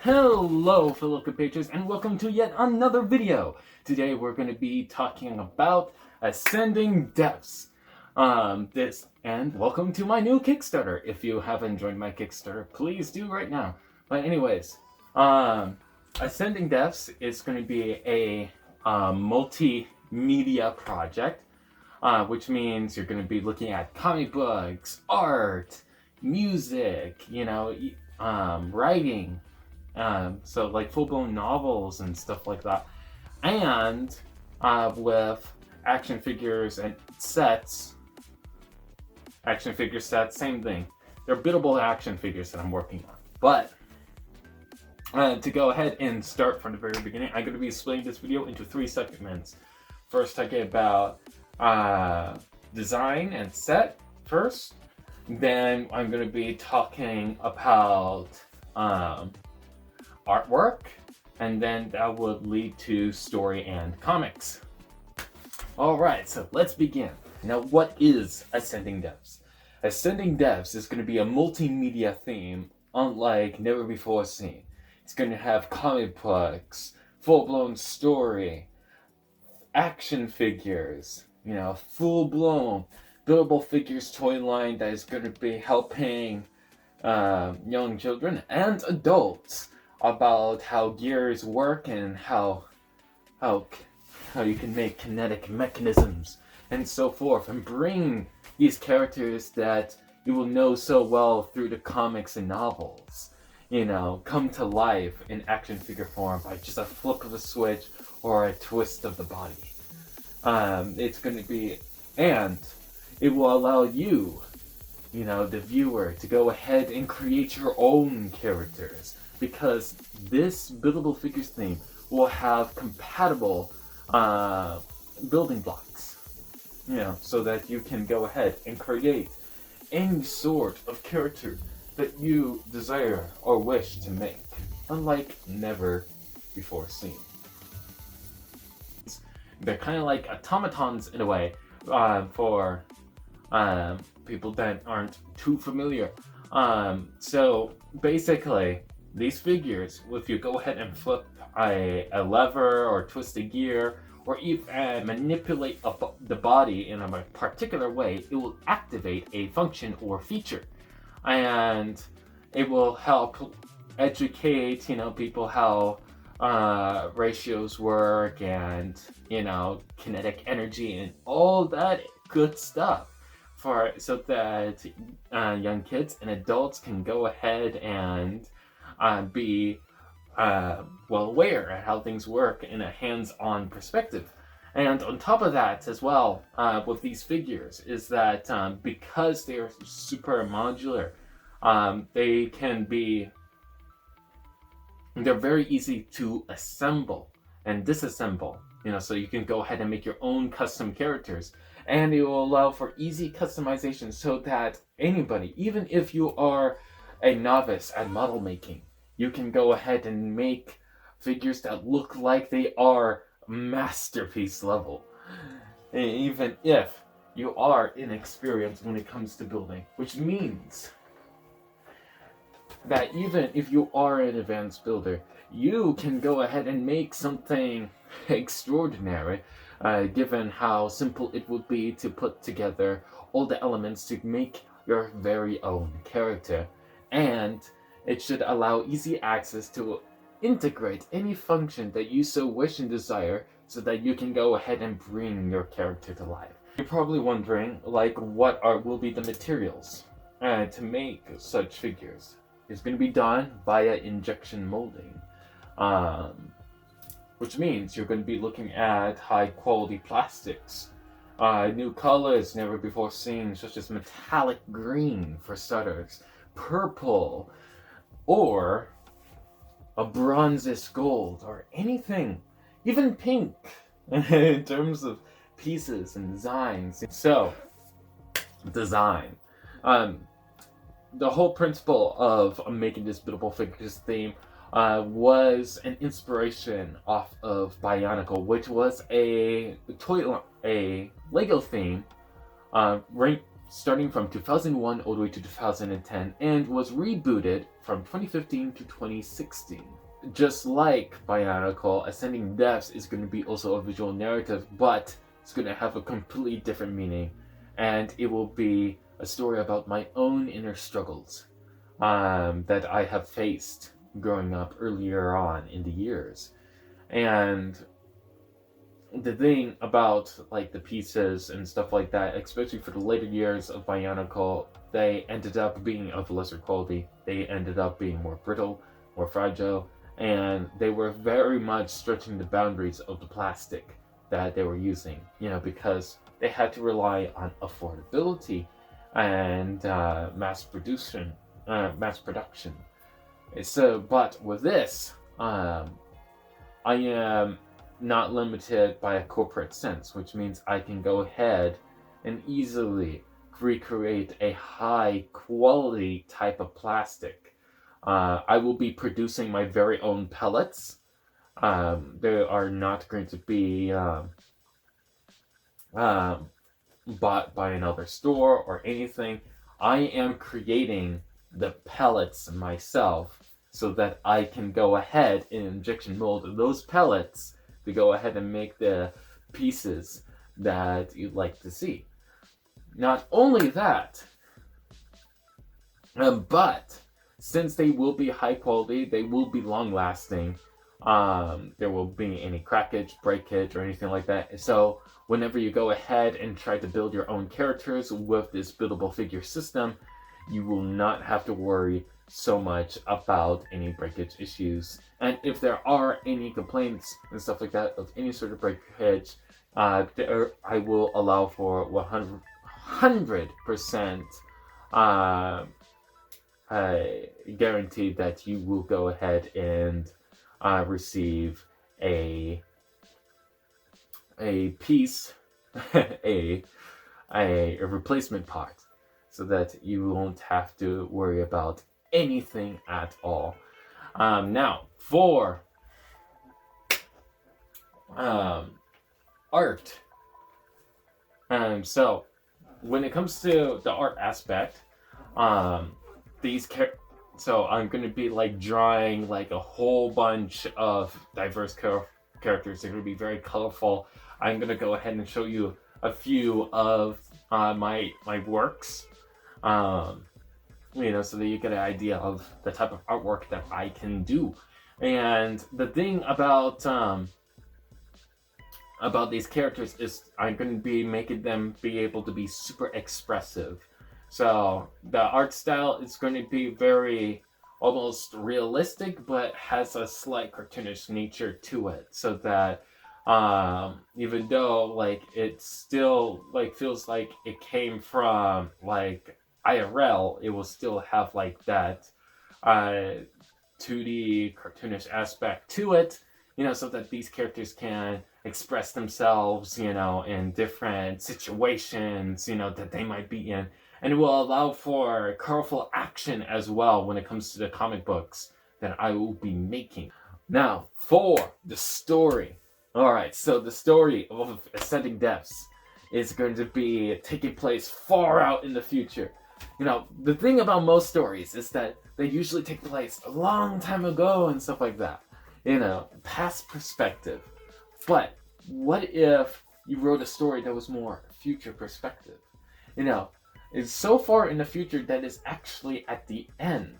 Hello fellow compatriots and welcome to yet another video. Today we're going to be talking about ascending depths. And welcome to my new Kickstarter. If you haven't joined my Kickstarter, please do right now. But anyways, Ascending Depths is going to be a multimedia project, which means you're going to be looking at comic books, art, music, writing. So like full-blown novels and stuff like that, and with action figures and sets. Action figure sets, same thing. They're biddable action figures that I'm working on. But to go ahead and start from the very beginning, I'm going to be splitting this video into 3 segments. First, talking about design and set first. Then I'm going to be talking about artwork, and then that would lead to story and comics. Alright, so let's begin. Now, what is Ascending Depths? Ascending Depths is going to be a multimedia theme unlike never before seen. It's going to have comic books, full-blown story, action figures, full-blown buildable figures toy line that is going to be helping young children and adults about how gears work and how you can make kinetic mechanisms and so forth, and bring these characters that you will know so well through the comics and novels, come to life in action figure form by just a flip of a switch or a twist of the body. It's going to be, and it will allow you, the viewer, to go ahead and create your own characters, because this buildable figures theme will have compatible building blocks, so that you can go ahead and create any sort of character that you desire or wish to make, unlike never before seen. They're kind of like automatons in a way, for people that aren't too familiar. So basically, these figures, if you go ahead and flip a lever or twist a gear, or even manipulate the body in a particular way, it will activate a function or feature. And it will help educate, people how ratios work and, kinetic energy and all that good stuff, so that young kids and adults can go ahead and be well aware of how things work in a hands-on perspective. And on top of that as well, with these figures, is that because they are super modular, they're very easy to assemble and disassemble, so you can go ahead and make your own custom characters. And it will allow for easy customization so that anybody, even if you are a novice at model making, you can go ahead and make figures that look like they are masterpiece level, even if you are inexperienced when it comes to building, which means that even if you are an advanced builder, you can go ahead and make something extraordinary, given how simple it would be to put together all the elements to make your very own character. And it should allow easy access to integrate any function that you so wish and desire, so that you can go ahead and bring your character to life. You're probably wondering, what will be the materials to make such figures. It's going to be done via injection molding, which means you're going to be looking at high quality plastics, new colors never before seen, such as metallic green for starters, purple, or a bronzish gold, or anything, even pink, in terms of pieces and designs. So, design. The whole principle of making this buildable figures theme was an inspiration off of Bionicle, which was a Lego theme starting from 2001 all the way to 2010, and was rebooted from 2015 to 2016. Just like Bionicle, Ascending Depths is going to be also a visual narrative, but it's going to have a completely different meaning, and it will be a story about my own inner struggles that I have faced growing up earlier on in the years. And the thing about like the pieces and stuff like that, especially for the later years of Bionicle, they ended up being of lesser quality. They ended up being more brittle, more fragile, and they were very much stretching the boundaries of the plastic that they were using, because they had to rely on affordability and mass production. So, but with this, I am not limited by a corporate sense, which means I can go ahead and easily recreate a high quality type of plastic. I will be producing my very own pellets. They are not going to be bought by another store or anything. I am creating the pellets myself so that I can go ahead and injection mold those pellets to go ahead and make the pieces that you'd like to see. Not only that, but since they will be high quality, they will be long lasting. There will be any crackage, breakage, or anything like that. So whenever you go ahead and try to build your own characters with this buildable figure system, you will not have to worry so much about any breakage issues. And if there are any complaints and stuff like that of any sort of breakage, I will allow for 100% guarantee that you will go ahead and receive a piece, a replacement part, so that you won't have to worry about anything at all. Now, for art. So, when it comes to the art aspect, so I'm going to be like drawing like a whole bunch of diverse characters. They're going to be very colorful. I'm going to go ahead and show you a few of my works. So that you get an idea of the type of artwork that I can do. And the thing about these characters is I'm going to be making them be able to be super expressive. So the art style is going to be very almost realistic, but has a slight cartoonish nature to it, so that even though like it still like feels like it came from like IRL, it will still have like that 2D cartoonish aspect to it, so that these characters can express themselves, in different situations, that they might be in. And it will allow for colorful action as well when it comes to the comic books that I will be making. Now, for the story. Alright, so the story of Ascending Depths is going to be taking place far out in the future. The thing about most stories is that they usually take place a long time ago and stuff like that. Past perspective. But what if you wrote a story that was more future perspective? It's so far in the future that is actually at the end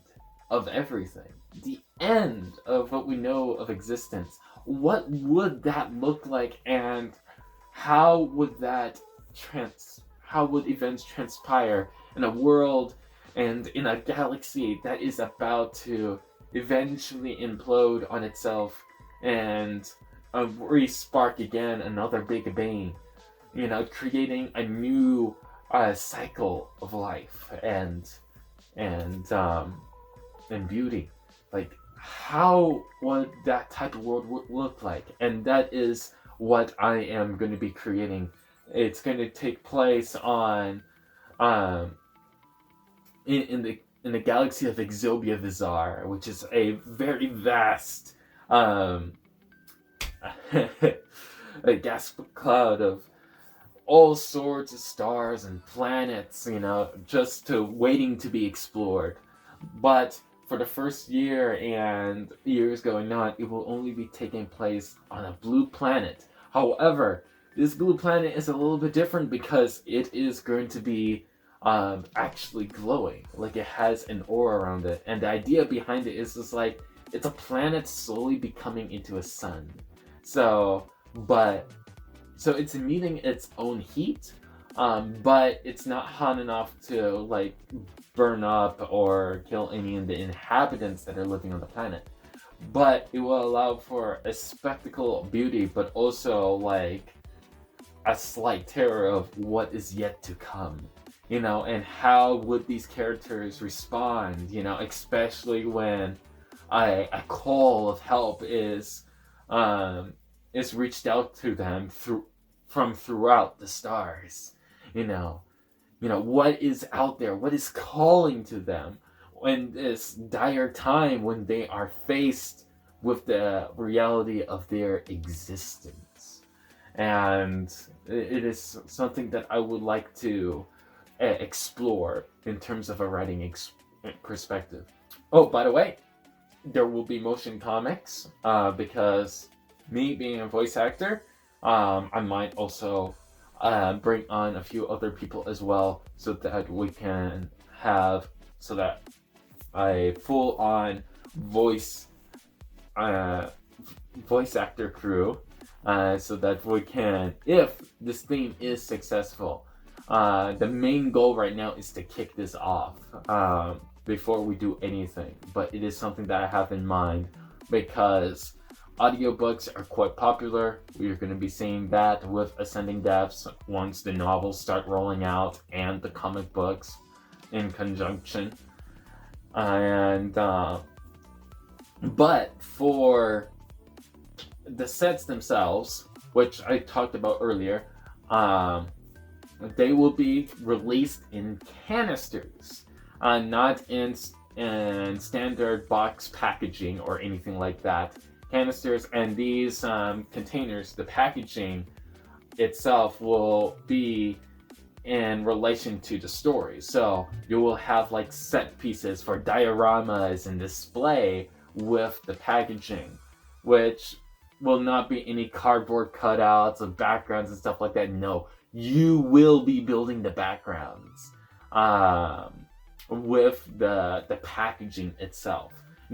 of everything. The end of what we know of existence. What would that look like, and how would events transpire in a world and in a galaxy that is about to eventually implode on itself and re-spark again another Big Bang, creating a new cycle of life and beauty. Like, how would that type of world look like? And that is what I am going to be creating. It's going to take place on in the galaxy of Exobia Vizar, which is a very vast a gas cloud of all sorts of stars and planets, just waiting to be explored. But for the first year and years going on, it will only be taking place on a blue planet. However, this blue planet is a little bit different because it is going to be actually glowing. Like, it has an aura around it. And the idea behind it is just like, it's a planet slowly becoming into a sun. So it's emitting its own heat, but it's not hot enough to like burn up or kill any of the inhabitants that are living on the planet. But it will allow for a spectacle beauty, but also like a slight terror of what is yet to come. And how would these characters respond, especially when a call of help is reached out to them from throughout the stars. What is out there, what is calling to them in this dire time when they are faced with the reality of their existence. And it is something that I would like to explore in terms of a writing perspective. Oh, by the way, there will be motion comics, because me being a voice actor, I might also bring on a few other people as well, so that we can have a full-on voice actor crew, so that we can, if this theme is successful, the main goal right now is to kick this off before we do anything. But it is something that I have in mind because audiobooks are quite popular. We're going to be seeing that with Ascending Depths once the novels start rolling out and the comic books in conjunction. But for the sets themselves, which I talked about earlier, they will be released in canisters, not in standard box packaging or anything like that. Canisters, and these containers, the packaging itself will be in relation to the story. So you will have like set pieces for dioramas and display with the packaging, which will not be any cardboard cutouts of backgrounds and stuff like that. No, you will be building the backgrounds with the packaging itself.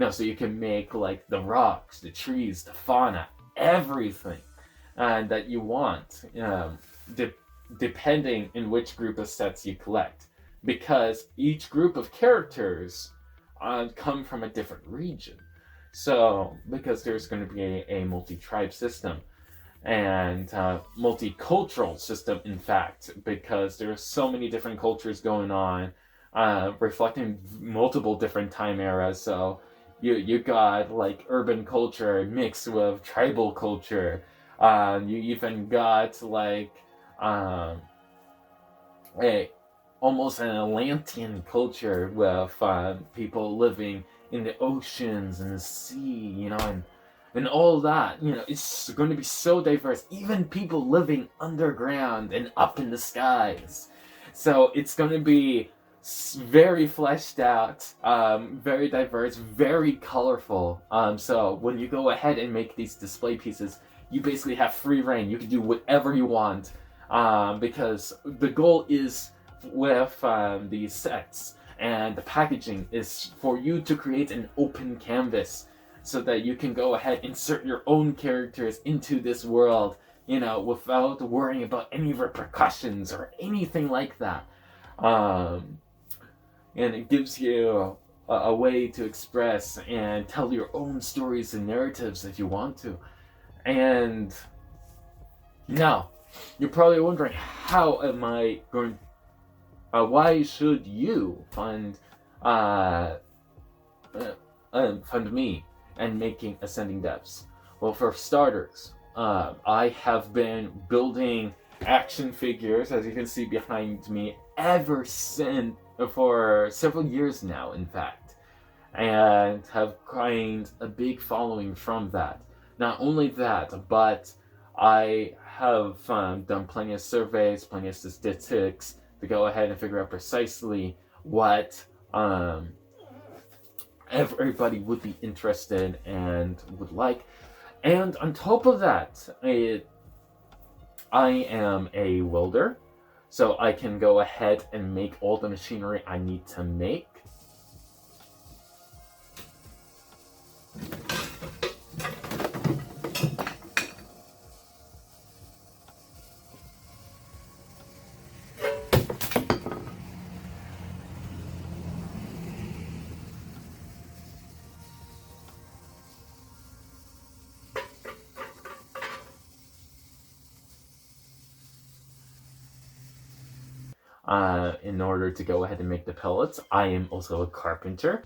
So you can make like the rocks, the trees, the fauna, everything that you want, depending in which group of sets you collect, because each group of characters come from a different region. So because there's going to be a multi-tribe system and multicultural system, in fact, because there's so many different cultures going on, reflecting multiple different time eras. So you got like urban culture mixed with tribal culture. You even got like almost an Atlantean culture with people living in the oceans and the sea, and all that. It's going to be so diverse. Even people living underground and up in the skies. So it's going to be very fleshed out, very diverse, very colorful. So when you go ahead and make these display pieces, you basically have free reign. You can do whatever you want, because the goal is with these sets and the packaging is for you to create an open canvas so that you can go ahead and insert your own characters into this world, without worrying about any repercussions or anything like that. And it gives you a way to express and tell your own stories and narratives if you want to. And now, you're probably wondering, how am I going? Why should you fund me and making Ascending Depths? Well, for starters, I have been building action figures, as you can see behind me, for several years now, in fact, and have gained a big following from that. Not only that, but I have done plenty of surveys, plenty of statistics to go ahead and figure out precisely what everybody would be interested and would like. And on top of that, I am a welder, so I can go ahead and make all the machinery I need to make. In order to go ahead and make the pellets. I am also a carpenter.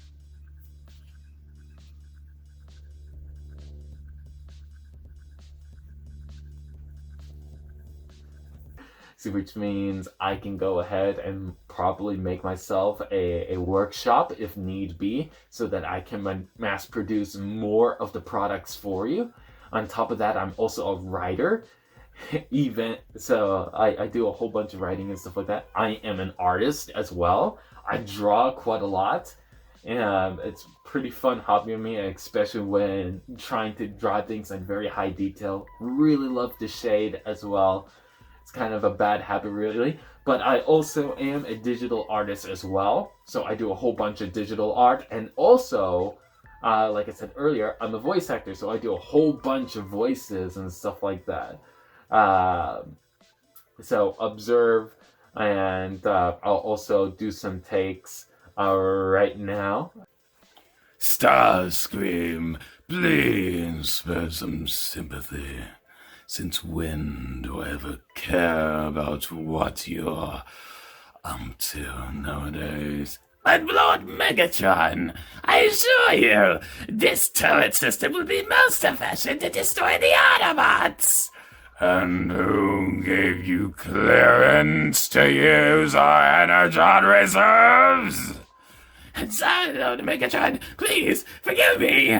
So which means I can go ahead and probably make myself a workshop if need be, so that I can mass produce more of the products for you. On top of that, I'm also a writer. Even so, I do a whole bunch of writing and stuff like that. I am an artist as well. I draw quite a lot, and it's pretty fun hobby of me, especially when trying to draw things in very high detail. Really love the shade as well. It's kind of a bad habit, really. But I also am a digital artist as well, so I do a whole bunch of digital art, and also, like I said earlier, I'm a voice actor, so I do a whole bunch of voices and stuff like that. So observe, and I'll also do some takes right now. Starscream, please spare some sympathy. Since when do I ever care about what you're up to nowadays? But Lord Megatron, I assure you, this turret system will be most efficient to destroy the Autobots. And who gave you clearance to use our energon reserves? Sorry, Lord Megatron, please forgive me.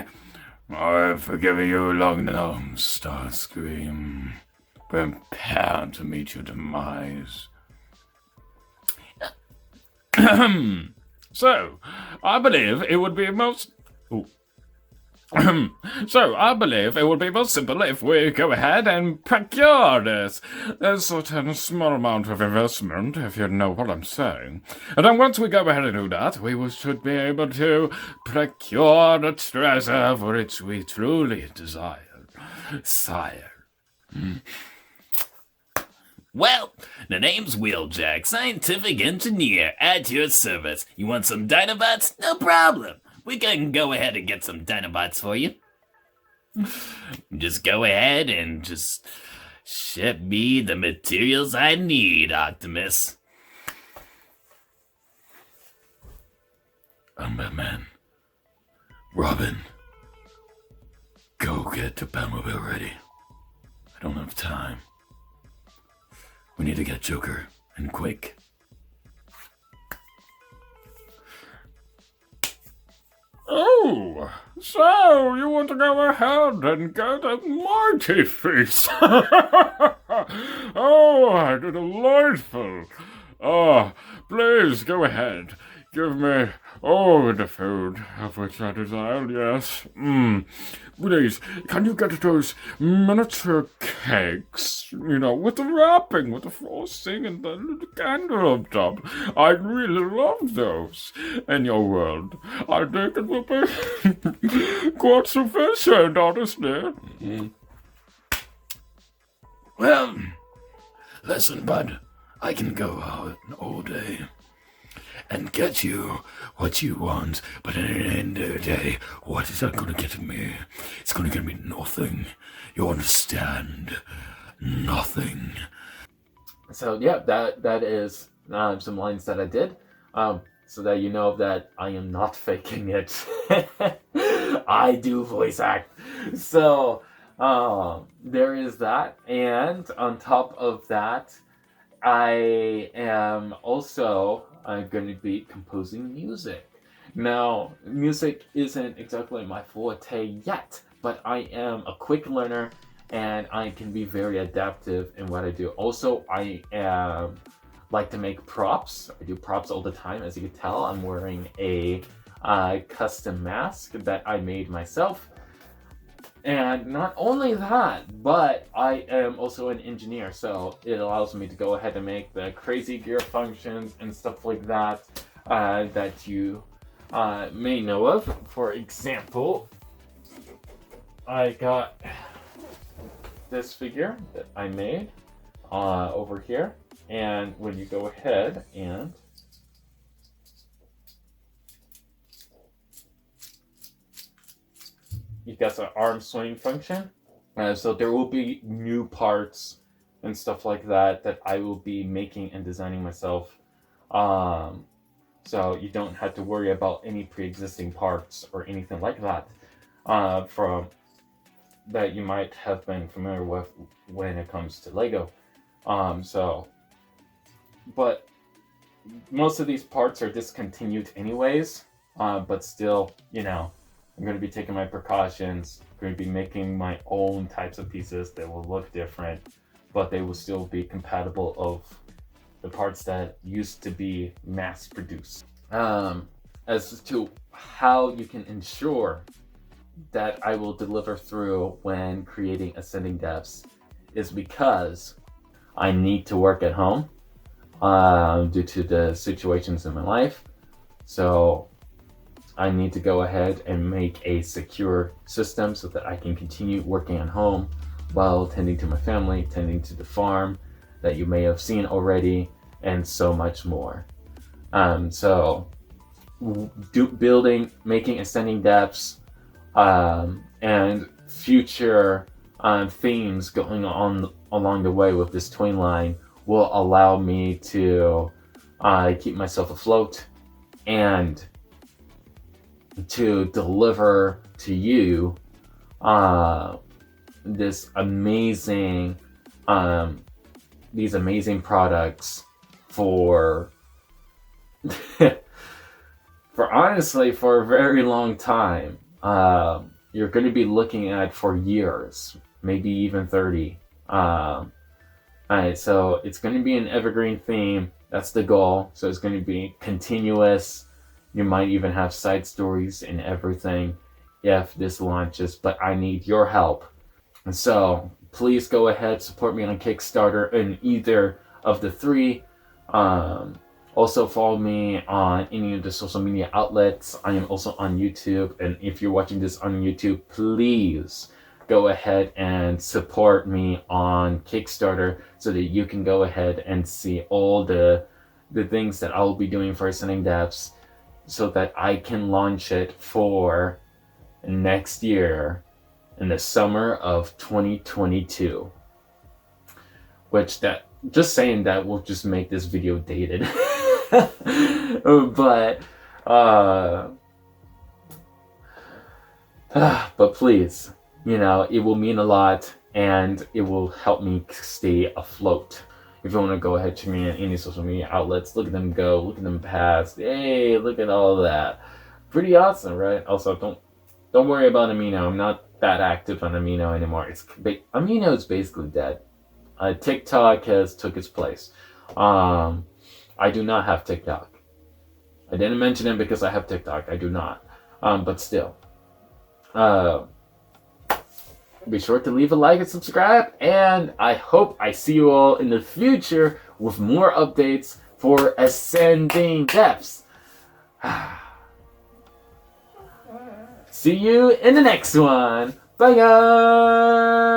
I've forgiven you long enough, Starscream. Prepare to meet your demise. So, I believe it would be most... So, I believe it would be most simple if we go ahead and procure this. There's sort of a small amount of investment, if you know what I'm saying. And then once we go ahead and do that, we should be able to procure the treasure for which we truly desire. Sire. Well, the name's Wheeljack, scientific engineer, at your service. You want some Dinobots? No problem. We can go ahead and get some Dinobots for you. Just go ahead and just ship me the materials I need, Optimus. Batman. Robin. Go get the Batmobile ready. I don't have time. We need to get Joker, and quick. Oh, so you want to go ahead and get a mighty feast? Oh, delightful. Oh, please go ahead. Give me all the food of which I desire, yes. Please, can you get those miniature cakes, with the wrapping, with the frosting and the candle up top? I'd really love those in your world. I think it will be quite sufficient, honestly. Well, listen, bud, I can go out all day and get you what you want, but at the end of the day, what is that going to get me? It's going to get me nothing. You understand? Nothing. So yeah, that is some lines that I did, so that you know that I am not faking it. I do voice act. So there is that, and on top of that, I am also going to be composing music. Now, music isn't exactly my forte yet, but I am a quick learner, and I can be very adaptive in what I do. Also, I like to make props. I do props all the time. As you can tell, I'm wearing a custom mask that I made myself. And not only that, but I am also an engineer, so it allows me to go ahead and make the crazy gear functions and stuff like that that you may know of. For example, I got this figure that I made over here, and when you go ahead and you got an arm swing function. So there will be new parts and stuff like that that I will be making and designing myself. So you don't have to worry about any pre-existing parts or anything like that from that you might have been familiar with when it comes to Lego. But most of these parts are discontinued anyways. But still, I'm going to be taking my precautions. I'm going to be making my own types of pieces that will look different, but they will still be compatible of the parts that used to be mass produced. As to how you can ensure that I will deliver through when creating ascending depths is because I need to work at home due to the situations in my life. So I need to go ahead and make a secure system so that I can continue working at home while tending to my family, tending to the farm that you may have seen already, and so much more. Making ascending depths, and future themes going on along the way with this twin line will allow me to keep myself afloat and to deliver to you these amazing products for for a very long time. You're going to be looking at for years, maybe even 30. Alright, so it's going to be an evergreen theme. That's the goal. So it's going to be continuous. You might even have side stories and everything if this launches, but I need your help. And so please go ahead, support me on Kickstarter in either of the three. Also follow me on any of the social media outlets. I am also on YouTube, and if you're watching this on YouTube, please go ahead and support me on Kickstarter so that you can go ahead and see all the things that I will be doing for Ascending Depths, so that I can launch it for next year in the summer of 2022. Which just saying that will just make this video dated. but please, it will mean a lot and it will help me stay afloat. If you want to go ahead to me on any social media outlets, look at them go, look at them pass. Hey, look at all of that. Pretty awesome, right? Also, don't worry about Amino. I'm not that active on Amino anymore. Amino is basically dead. TikTok has took its place. I do not have TikTok. I didn't mention it because I have TikTok. I do not. But still. Be sure to leave a like and subscribe, and I hope I see you all in the future with more updates for Ascending Depths. See you in the next one. Bye, guys!